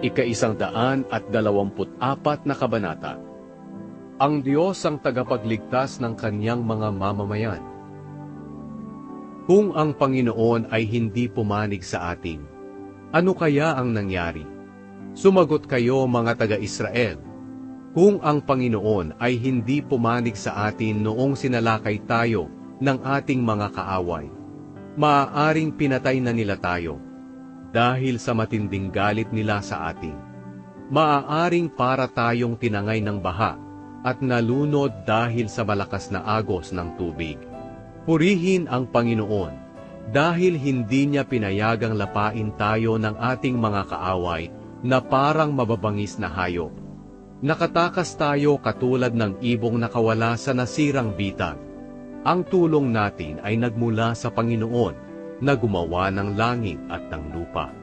ika-124 na kabanata. Ang Diyos ang tagapagligtas ng kanyang mga mamamayan. Kung ang Panginoon ay hindi pumanig sa atin, ano kaya ang nangyari? Sumagot kayo mga taga-Israel. Kung ang Panginoon ay hindi pumanig sa atin noong sinalakay tayo ng ating mga kaaway, maaaring pinatay na nila tayo dahil sa matinding galit nila sa atin. Maaaring para tayong tinangay ng baha at nalunod dahil sa malakas na agos ng tubig. Purihin ang Panginoon dahil hindi niya pinayagang lapain tayo ng ating mga kaaway na parang mababangis na hayop. Nakatakas tayo katulad ng ibong nakawala sa nasirang bitag. Ang tulong natin ay nagmula sa Panginoon na gumawa ng langit at ng lupa.